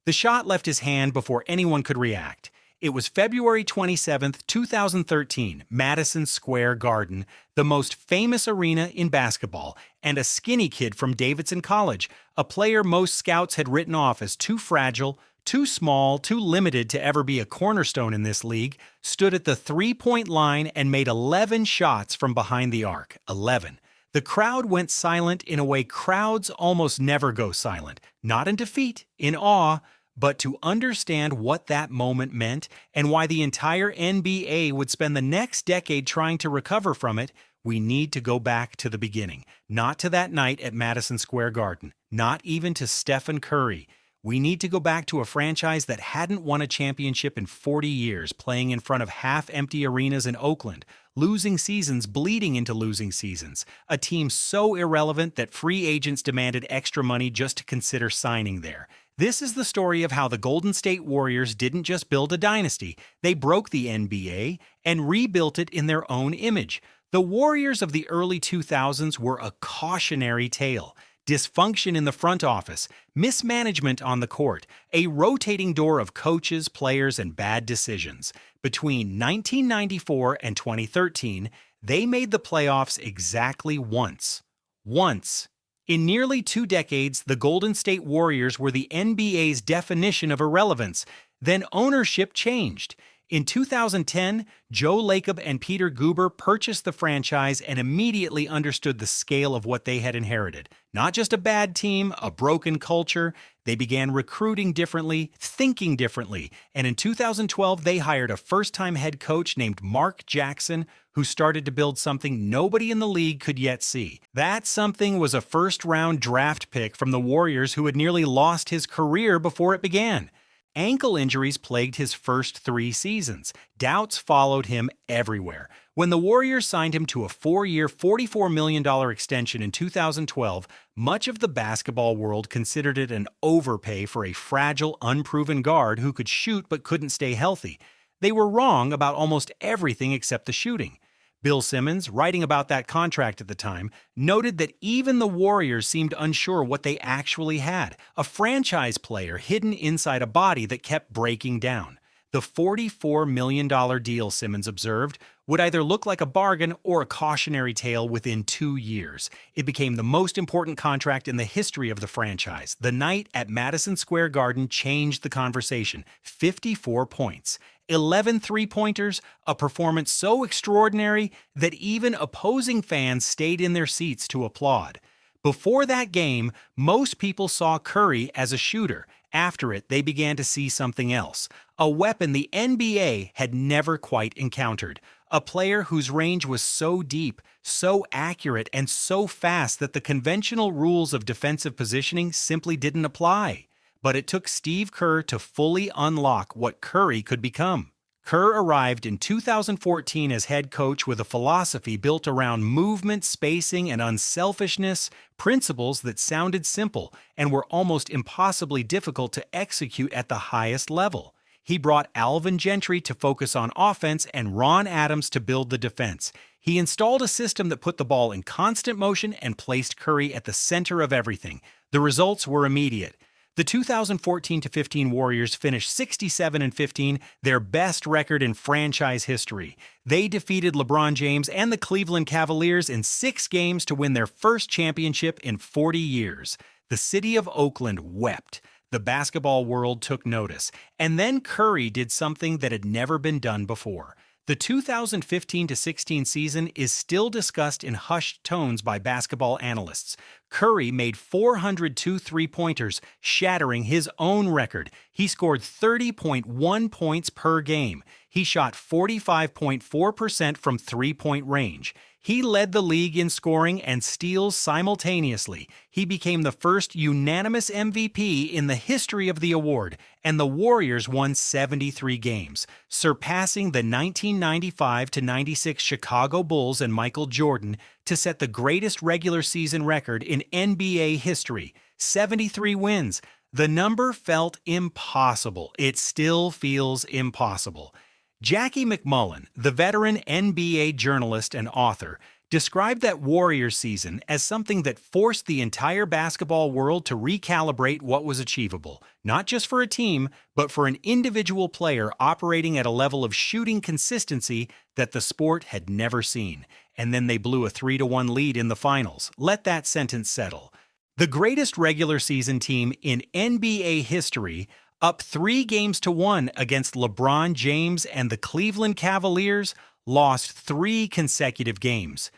The shot left his hand before anyone could react. It was February 27, 2013, Madison Square Garden, the most famous arena in basketball, and a skinny kid from Davidson College, a player most scouts had written off as too fragile, too small, too limited to ever be a cornerstone in this league, stood at the three-point line and made 11 shots from behind the arc. 11. The crowd went silent in a way crowds almost never go silent, not in defeat, in awe, but to understand what that moment meant and why the entire NBA would spend the next decade trying to recover from it, we need to go back to the beginning. Not to that night at Madison Square Garden, not even to Stephen Curry. We need to go back to a franchise that hadn't won a championship in 40 years, playing in front of half-empty arenas in Oakland, losing seasons bleeding into losing seasons, a team so irrelevant that free agents demanded extra money just to consider signing there. This is the story of how the Golden State Warriors didn't just build a dynasty, they broke the NBA and rebuilt it in their own image. The Warriors of the early 2000s were a cautionary tale. Dysfunction in the front office, mismanagement on the court, a rotating door of coaches, players, and bad decisions. Between 1994 and 2013, they made the playoffs exactly once. Once. In nearly 2 decades, the Golden State Warriors were the NBA's definition of irrelevance. Then ownership changed. In 2010, Joe Lacob and Peter Guber purchased the franchise and immediately understood the scale of what they had inherited. Not just a bad team, a broken culture. They began recruiting differently, thinking differently, and in 2012 they hired a first-time head coach named Mark Jackson who started to build something nobody in the league could yet see. That something was a first-round draft pick from the Warriors who had nearly lost his career before it began. Ankle injuries plagued his first 3 seasons. Doubts followed him everywhere. When the Warriors signed him to a 4-year, $44 million extension in 2012, much of the basketball world considered it an overpay for a fragile, unproven guard who could shoot but couldn't stay healthy. They were wrong about almost everything except the shooting. Bill Simmons, writing about that contract at the time, noted that even the Warriors seemed unsure what they actually had, a franchise player hidden inside a body that kept breaking down. The $44 million deal, Simmons observed, would either look like a bargain or a cautionary tale within 2 years. It became the most important contract in the history of the franchise. The night at Madison Square Garden changed the conversation. 54 points. 11 three-pointers, a performance so extraordinary that even opposing fans stayed in their seats to applaud. Before that game, most people saw Curry as a shooter. After it, they began to see something else, a weapon the NBA had never quite encountered, a player whose range was so deep, so accurate, and so fast that the conventional rules of defensive positioning simply didn't apply. But it took Steve Kerr to fully unlock what Curry could become. Kerr arrived in 2014 as head coach with a philosophy built around movement, spacing, and unselfishness, principles that sounded simple and were almost impossibly difficult to execute at the highest level. He brought Alvin Gentry to focus on offense and Ron Adams to build the defense. He installed a system that put the ball in constant motion and placed Curry at the center of everything. The results were immediate. The 2014-15 Warriors finished 67-15, their best record in franchise history. They defeated LeBron James and the Cleveland Cavaliers in 6 games to win their first championship in 40 years. The city of Oakland wept. The basketball world took notice. And then Curry did something that had never been done before. The 2015-16 season is still discussed in hushed tones by basketball analysts. Curry made 402 three-pointers, shattering his own record. He scored 30.1 points per game. He shot 45.4% from three-point range. He led the league in scoring and steals simultaneously. He became the first unanimous MVP in the history of the award, and the Warriors won 73 games, surpassing the 1995-96 Chicago Bulls and Michael Jordan to set the greatest regular season record in NBA history, 73 wins. The number felt impossible. It still feels impossible. Jackie McMullen, the veteran NBA journalist and author, described that Warriors season as something that forced the entire basketball world to recalibrate what was achievable, not just for a team, but for an individual player operating at a level of shooting consistency that the sport had never seen. And then they blew a 3-1 lead in the finals. Let that sentence settle. The greatest regular season team in NBA history, up 3-1 against LeBron James and the Cleveland Cavaliers, lost 3 consecutive games.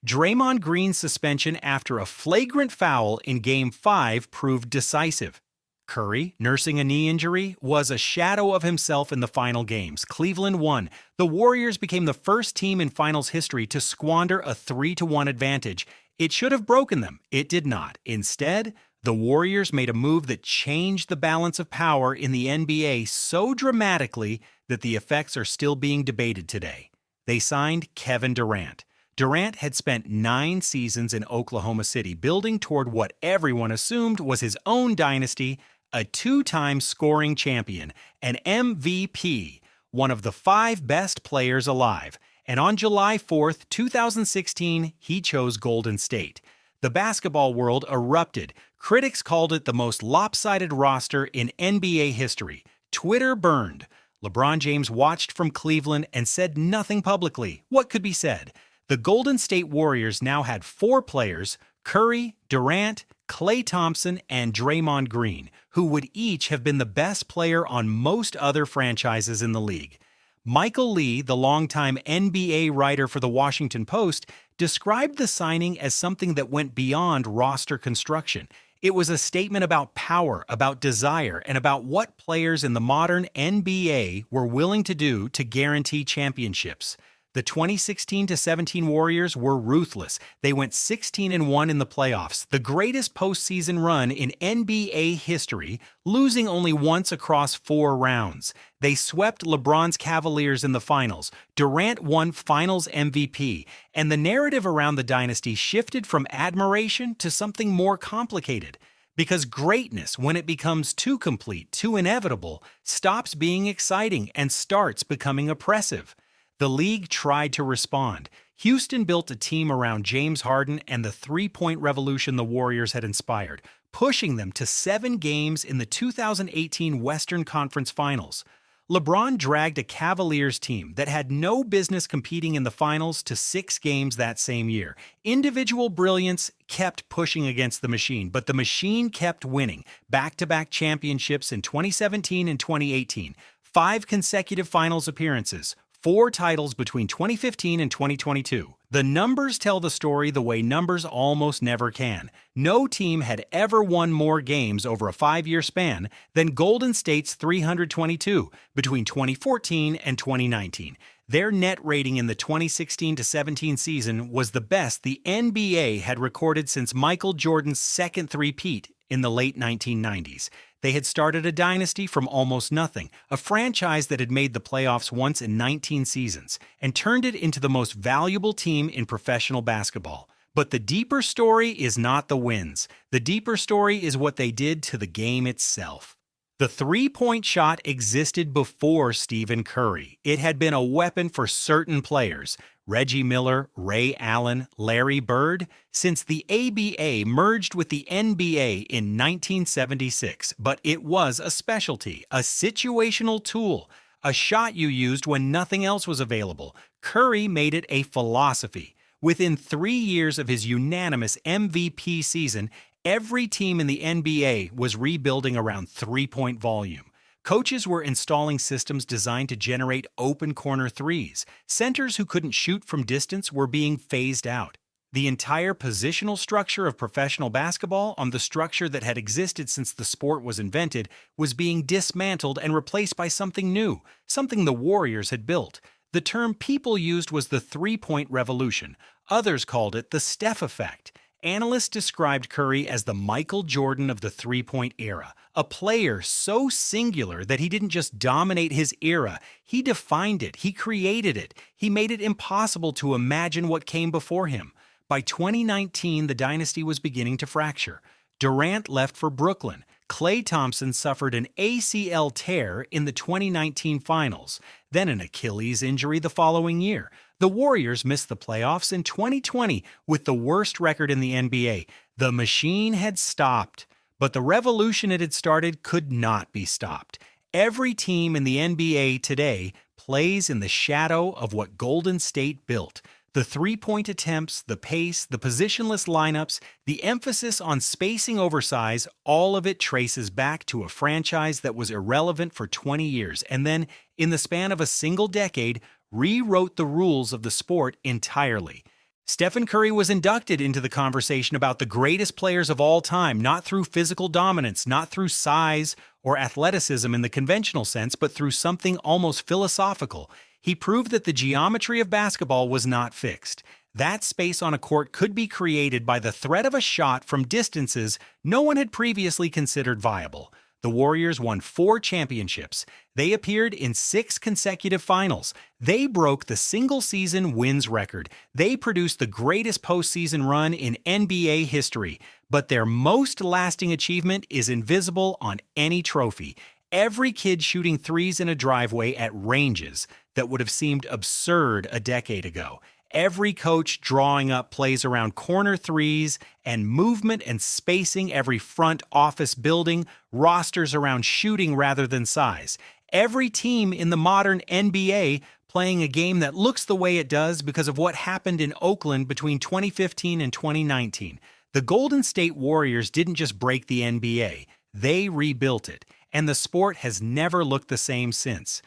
Draymond Green's suspension after a flagrant foul in Game 5 proved decisive. Curry, nursing a knee injury, was a shadow of himself in the final games. Cleveland won. The Warriors became the first team in finals history to squander a 3-1 advantage. It should have broken them. It did not. Instead, the Warriors made a move that changed the balance of power in the NBA so dramatically that the effects are still being debated today. They signed Kevin Durant. Durant had spent 9 seasons in Oklahoma City building toward what everyone assumed was his own dynasty, a 2-time scoring champion, an MVP, one of the 5 best players alive. And on July 4th, 2016, he chose Golden State. The basketball world erupted. Critics called it the most lopsided roster in NBA history. Twitter burned. LeBron James watched from Cleveland and said nothing publicly. What could be said? The Golden State Warriors now had 4 players, Curry, Durant, Klay Thompson, and Draymond Green, who would each have been the best player on most other franchises in the league. Michael Lee, the longtime NBA writer for The Washington Post, described the signing as something that went beyond roster construction. It was a statement about power, about desire, and about what players in the modern NBA were willing to do to guarantee championships. The 2016-17 Warriors were ruthless. They went 16-1 in the playoffs, the greatest postseason run in NBA history, losing only once across 4 rounds. They swept LeBron's Cavaliers in the finals. Durant won Finals MVP, and the narrative around the dynasty shifted from admiration to something more complicated. Because greatness, when it becomes too complete, too inevitable, stops being exciting and starts becoming oppressive. The league tried to respond. Houston built a team around James Harden and the 3-point revolution the Warriors had inspired, pushing them to 7 games in the 2018 Western Conference Finals. LeBron dragged a Cavaliers team that had no business competing in the finals to 6 games that same year. Individual brilliance kept pushing against the machine, but the machine kept winning. Back-to-back championships in 2017 and 2018, 5 consecutive finals appearances, 4 titles between 2015 and 2022. The numbers tell the story the way numbers almost never can. No team had ever won more games over a 5-year span than Golden State's 322 between 2014 and 2019. Their net rating in the 2016-17 season was the best the NBA had recorded since Michael Jordan's second three-peat in the late 1990s. They had started a dynasty from almost nothing, a franchise that had made the playoffs once in 19 seasons, and turned it into the most valuable team in professional basketball. But the deeper story is not the wins. The deeper story is what they did to the game itself. The 3-point shot existed before Stephen Curry. It had been a weapon for certain players. Reggie Miller, Ray Allen, Larry Bird, since the ABA merged with the NBA in 1976. But it was a specialty, a situational tool, a shot you used when nothing else was available. Curry made it a philosophy. Within 3 years of his unanimous MVP season, every team in the NBA was rebuilding around 3-point volume. Coaches were installing systems designed to generate open corner threes. Centers who couldn't shoot from distance were being phased out. The entire positional structure of professional basketball, on the structure that had existed since the sport was invented, was being dismantled and replaced by something new, something the Warriors had built. The term people used was the 3-point revolution. Others called it the Steph effect. Analysts described Curry as the Michael Jordan of the 3-point era, a player so singular that he didn't just dominate his era, he defined it, he created it, he made it impossible to imagine what came before him. By 2019, the dynasty was beginning to fracture. Durant left for Brooklyn. Klay Thompson suffered an ACL tear in the 2019 finals, then an Achilles injury the following year. The Warriors missed the playoffs in 2020 with the worst record in the NBA. The machine had stopped, but the revolution it had started could not be stopped. Every team in the NBA today plays in the shadow of what Golden State built. The three-point attempts, the pace, the positionless lineups, the emphasis on spacing over size, all of it traces back to a franchise that was irrelevant for 20 years and then, in the span of a single decade, rewrote the rules of the sport entirely. Stephen Curry was inducted into the conversation about the greatest players of all time, not through physical dominance, not through size or athleticism in the conventional sense, but through something almost philosophical. He proved that the geometry of basketball was not fixed. That space on a court could be created by the threat of a shot from distances no one had previously considered viable. The Warriors won 4 championships. They appeared in 6 consecutive finals. They broke the single-season wins record. They produced the greatest postseason run in NBA history. But their most lasting achievement is invisible on any trophy. Every kid shooting threes in a driveway at ranges that would have seemed absurd a decade ago. Every coach drawing up plays around corner threes and movement and spacing every front office building, rosters around shooting rather than size. Every team in the modern NBA playing a game that looks the way it does because of what happened in Oakland between 2015 and 2019. The Golden State Warriors didn't just break the NBA, they rebuilt it, and the sport has never looked the same since.